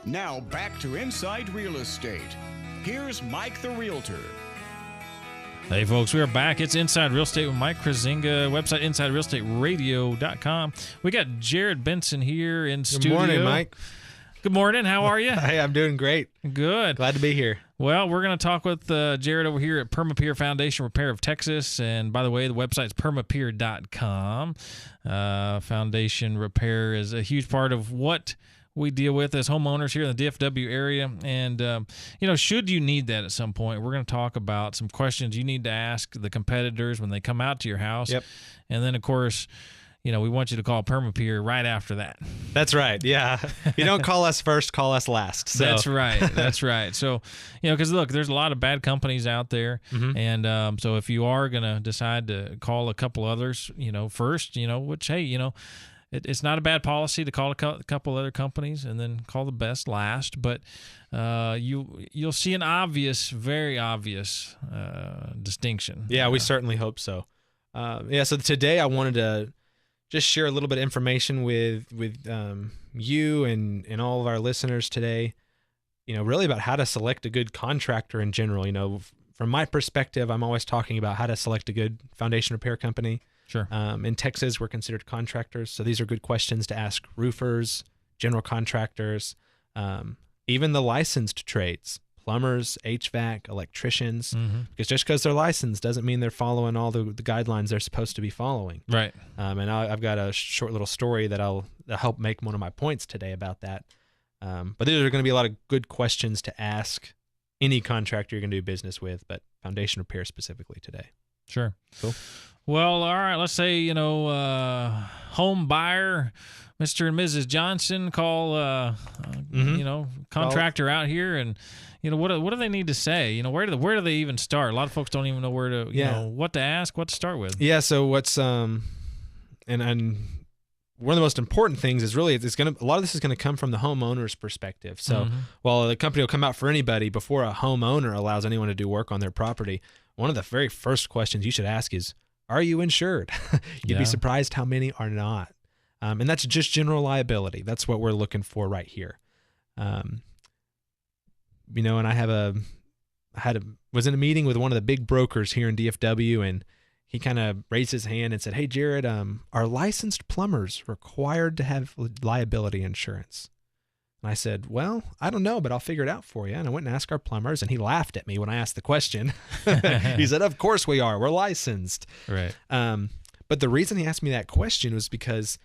Now back to Inside Real Estate. Here's Mike the Realtor. Hey folks, we are back. It's Inside Real Estate with Mike Krasinga, website InsideRealEstateRadio.com. We got Jared Benson here in studio. Good morning, Mike. Good morning. How are you? Hey, I'm doing great. Good. Glad to be here. Well, we're going to talk with Jared over here at Permapier Foundation Repair of Texas. And by the way, the website's permapier.com. Foundation repair is a huge part of what we deal with as homeowners here in the DFW area. And, should you need that at some point, we're going to talk about some questions you need to ask the competitors when they come out to your house. Yep. And then, of course, we want you to call Permapier right after that. That's right. Yeah. You don't call us first, call us last. So. That's right. That's right. So, because look, there's a lot of bad companies out there. Mm-hmm. And so if you are going to decide to call a couple others, first, which, hey, it's not a bad policy to call a couple other companies and then call the best last. But you'll see an very obvious distinction. Yeah, we certainly hope so. So today I wanted to just share a little bit of information with you and all of our listeners today, really about how to select a good contractor in general. From my perspective, I'm always talking about how to select a good foundation repair company. Sure. In Texas, we're considered contractors, so these are good questions to ask roofers, general contractors, even the licensed trades, plumbers, HVAC, electricians, because just because they're licensed doesn't mean they're following all the guidelines they're supposed to be following. Right. And I've got a short little story that'll help make one of my points today about that. But there are going to be a lot of good questions to ask any contractor you're going to do business with, but foundation repair specifically today. Sure. Cool. Well, all right. Let's say, home buyer, Mr. and Mrs. Johnson, call, contractor out here, and what do they need to say? Where do they even start? A lot of folks don't even know where to, what to ask, what to start with. Yeah. So what's and one of the most important things is really a lot of this is going to come from the homeowner's perspective. So while the company will come out for anybody, before a homeowner allows anyone to do work on their property, one of the very first questions you should ask is, are you insured? You'd be surprised how many are not. And that's just general liability. That's what we're looking for right here. And I was in a meeting with one of the big brokers here in DFW, and he kind of raised his hand and said, "Hey, Jared, are licensed plumbers required to have liability insurance?" And I said, "Well, I don't know, but I'll figure it out for you." And I went and asked our plumbers, and he laughed at me when I asked the question. He said, "Of course we are. We're licensed." Right. But the reason he asked me that question was because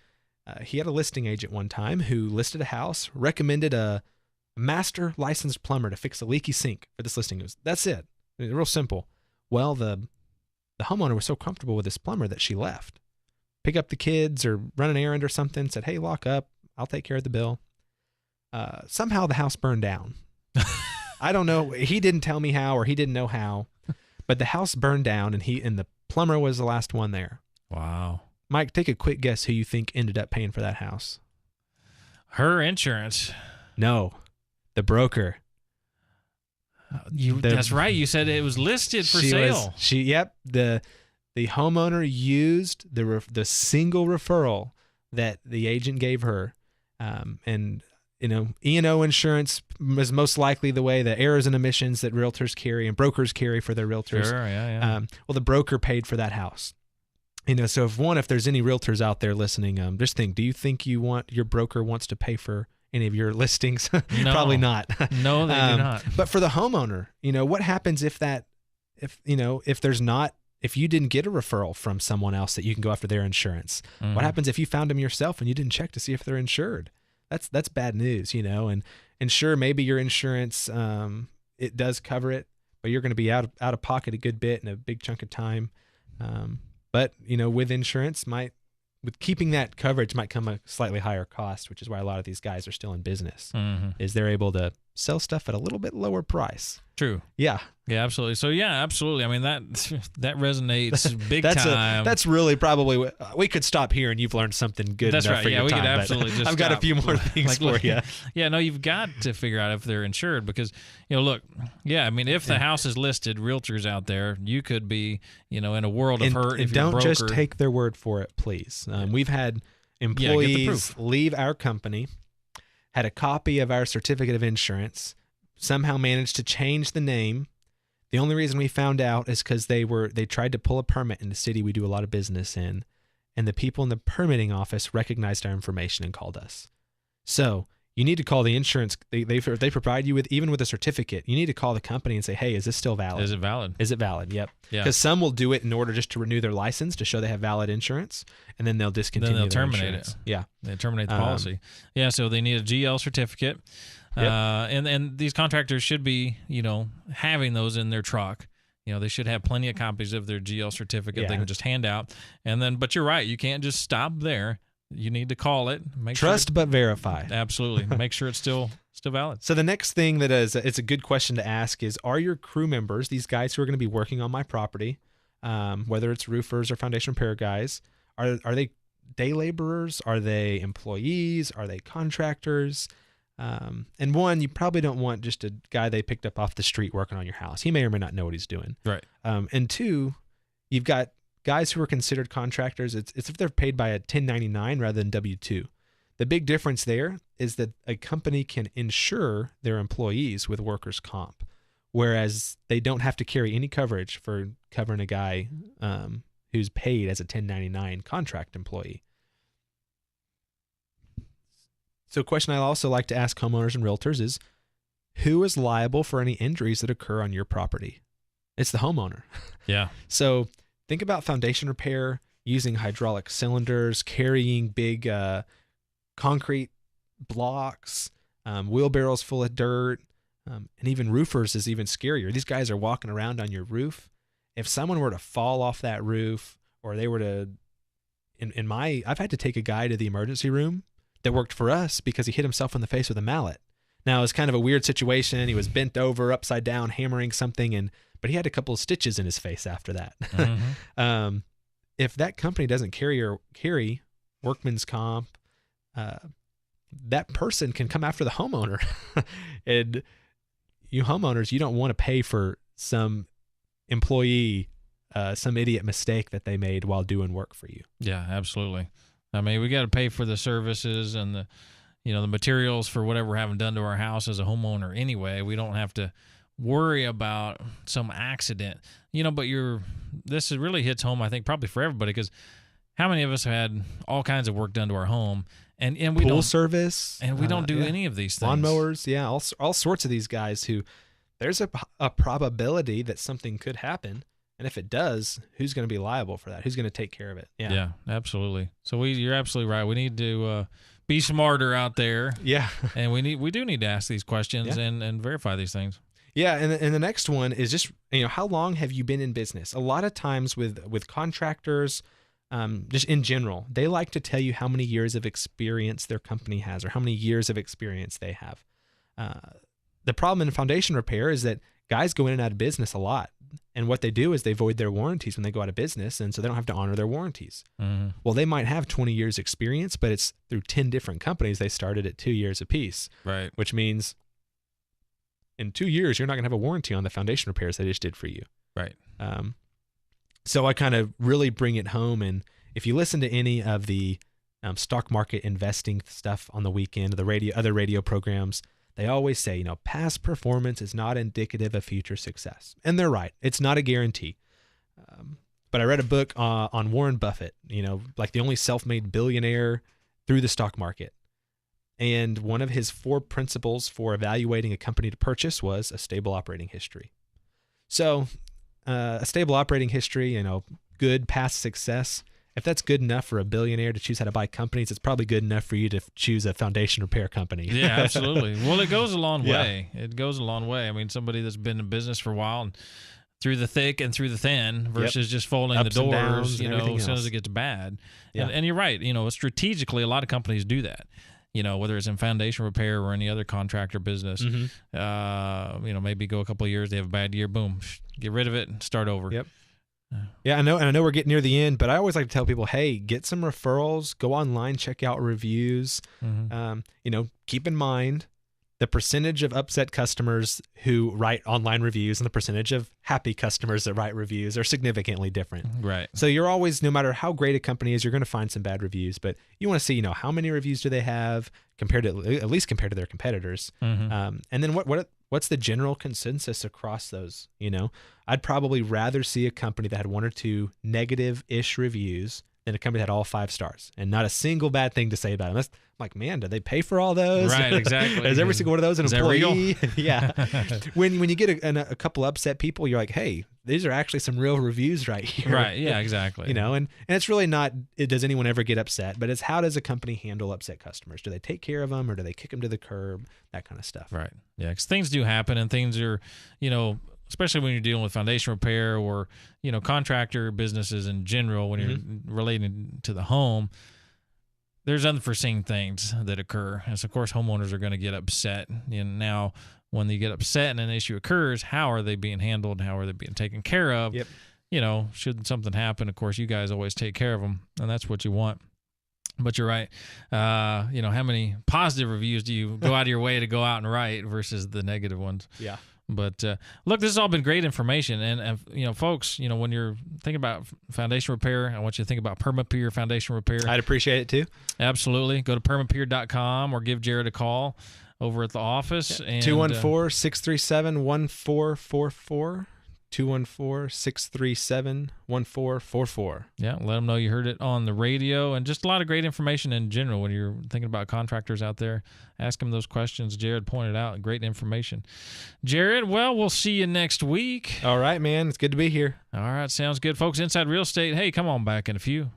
he had a listing agent one time who listed a house, recommended a master licensed plumber to fix a leaky sink for this listing. That's it. Real simple. Well, the homeowner was so comfortable with this plumber that she left. Pick up the kids or run an errand or something, said, "Hey, lock up. I'll take care of the bill." Somehow the house burned down. I don't know. He didn't tell me how, or he didn't know how, but the house burned down, and the plumber was the last one there. Wow. Mike, take a quick guess who you think ended up paying for that house. Her insurance. No, the broker. That's right. You said it was listed for sale. The homeowner used the single referral that the agent gave her, and E&O insurance is most likely the way, the errors and omissions that realtors carry and brokers carry for their realtors. Sure, yeah. Well, the broker paid for that house. So if there's any realtors out there listening, just think, do you think your broker wants to pay for any of your listings? No. Probably not. No, they do not. But for the homeowner, what happens if you didn't get a referral from someone else that you can go after their insurance? What happens if you found them yourself and you didn't check to see if they're insured? That's bad news, and sure, maybe your insurance, it does cover it, but you're going to be out of pocket a good bit and a big chunk of time. But with insurance, with keeping that coverage might come a slightly higher cost, which is why a lot of these guys are still in business, is they're able to sell stuff at a little bit lower price. True. Yeah. Yeah, absolutely. So yeah, absolutely. I mean, that resonates big time. That's really probably we could stop here and you've learned something good. That's enough right. for Yeah, your we time, could absolutely just. I've got a few more things for you. Yeah, no, you've got to figure out if they're insured because look, I mean, if the house is listed, realtors out there, you could be in a world of hurt. And don't just take their word for it, please. We've had employees leave our company, had a copy of our certificate of insurance, somehow managed to change the name. The only reason we found out is because they tried to pull a permit in the city we do a lot of business in, and the people in the permitting office recognized our information and called us. So you need to call the insurance. They provide you with, even with a certificate, you need to call the company and say, hey, is this still valid? Is it valid? Is it valid? Yep. Yeah. Because some will do it in order just to renew their license to show they have valid insurance, and then they'll discontinue. Then they'll their terminate insurance. it. Yeah. They terminate the policy. Yeah. So they need a GL certificate, Yep. and these contractors should be, having those in their truck. They should have plenty of copies of their GL certificate. Yeah. They can just hand out, but you're right. You can't just stop there. You need to call it. Trust but verify. Absolutely. Make sure it's still valid. So the next thing it's a good question to ask is, are your crew members, these guys who are going to be working on my property, whether it's roofers or foundation repair guys, are they day laborers? Are they employees? Are they contractors? And one, you probably don't want just a guy they picked up off the street working on your house. He may or may not know what he's doing. Right. And two, you've got guys who are considered contractors. It's if they're paid by a 1099 rather than W-2. The big difference there is that a company can insure their employees with workers' comp, whereas they don't have to carry any coverage for covering a guy who's paid as a 1099 contract employee. So a question I also like to ask homeowners and realtors is, who is liable for any injuries that occur on your property? It's the homeowner. Yeah. So think about foundation repair using hydraulic cylinders, carrying big concrete blocks, wheelbarrows full of dirt, and even roofers is even scarier. These guys are walking around on your roof. If someone were to fall off that roof, or they were to, I've had to take a guy to the emergency room that worked for us because he hit himself in the face with a mallet. Now, it was kind of a weird situation. He was bent over, upside down, hammering something, but he had a couple of stitches in his face after that. Mm-hmm. If that company doesn't carry workman's comp, that person can come after the homeowner. And you homeowners, you don't want to pay for some employee, some idiot mistake that they made while doing work for you. Yeah, absolutely. I mean, we got to pay for the services and the materials for whatever we're having done to our house as a homeowner anyway. We don't have to worry about some accident, but this really hits home, I think, probably for everybody, because how many of us have had all kinds of work done to our home and we Pool don't service, and we don't do any of these things. Lawnmowers, yeah, all sorts of these guys who there's a probability that something could happen. And if it does, who's going to be liable for that? Who's going to take care of it? Yeah, absolutely. So you're absolutely right. We need to be smarter out there. Yeah. And we do need to ask these questions and verify these things. Yeah, and the next one is just, how long have you been in business? A lot of times with contractors, just in general, they like to tell you how many years of experience their company has or how many years of experience they have. The problem in foundation repair is that guys go in and out of business a lot. And what they do is they void their warranties when they go out of business, and so they don't have to honor their warranties. Mm-hmm. Well, they might have 20 years experience, but it's through 10 different companies. They started at 2 years apiece. Right. Which means in 2 years, you're not going to have a warranty on the foundation repairs they just did for you. Right. So I kind of really bring it home. And if you listen to any of the stock market investing stuff on the weekend, the other radio programs, they always say, past performance is not indicative of future success. And they're right. It's not a guarantee. But I read a book on Warren Buffett, like the only self-made billionaire through the stock market. And one of his 4 principles for evaluating a company to purchase was a stable operating history. So a stable operating history, good past success. If that's good enough for a billionaire to choose how to buy companies, it's probably good enough for you to choose a foundation repair company. Yeah, absolutely. Well, it goes a long way. It goes a long way. I mean, somebody that's been in business for a while and through the thick and through the thin versus just folding Ups the and doors, downs and as soon else. as it gets bad. Yeah. And you're right. Strategically, a lot of companies do that. Whether it's in foundation repair or any other contractor business, maybe go a couple of years, they have a bad year, boom, get rid of it and start over. Yep. Yeah, I know we're getting near the end, but I always like to tell people, hey, get some referrals, go online, check out reviews. Mm-hmm. Keep in mind, the percentage of upset customers who write online reviews and the percentage of happy customers that write reviews are significantly different. Right. So you're always, no matter how great a company is, you're going to find some bad reviews, but you want to see, how many reviews do they have compared to, at least compared to their competitors. Mm-hmm. And then what's the general consensus across those? I'd probably rather see a company that had 1 or 2 negative-ish reviews than a company that had all 5 stars and not a single bad thing to say about them. That's like, man, do they pay for all those? Right, exactly. Is every single one of those an Is that employee? real? Yeah. When you get a couple upset people, you're like, hey, these are actually some real reviews right here. Right. Yeah, exactly. And it's really not, does anyone ever get upset, but it's how does a company handle upset customers? Do they take care of them or do they kick them to the curb? That kind of stuff. Right. Yeah, because things do happen, and things are, especially when you're dealing with foundation repair or, contractor businesses in general, when you're relating to the home, there's unforeseen things that occur. And so, of course, homeowners are going to get upset. And now when they get upset and an issue occurs, how are they being handled? How are they being taken care of? Yep. Should something happen, of course, you guys always take care of them, and that's what you want. But you're right. How many positive reviews do you go out of your way to go out and write versus the negative ones? Yeah. But look, this has all been great information, and folks, when you're thinking about foundation repair, I want you to think about PermaPier Foundation Repair. I'd appreciate it too. Absolutely. Go to permapier.com or give Jared a call over at the office. And 214-637-1444. 214-637-1444. Yeah, let them know you heard it on the radio, and just a lot of great information in general when you're thinking about contractors out there. Ask them those questions Jared pointed out. Great information. Jared, well, we'll see you next week. All right, man. It's good to be here. All right, sounds good. Folks, Inside Real Estate, hey, come on back in a few.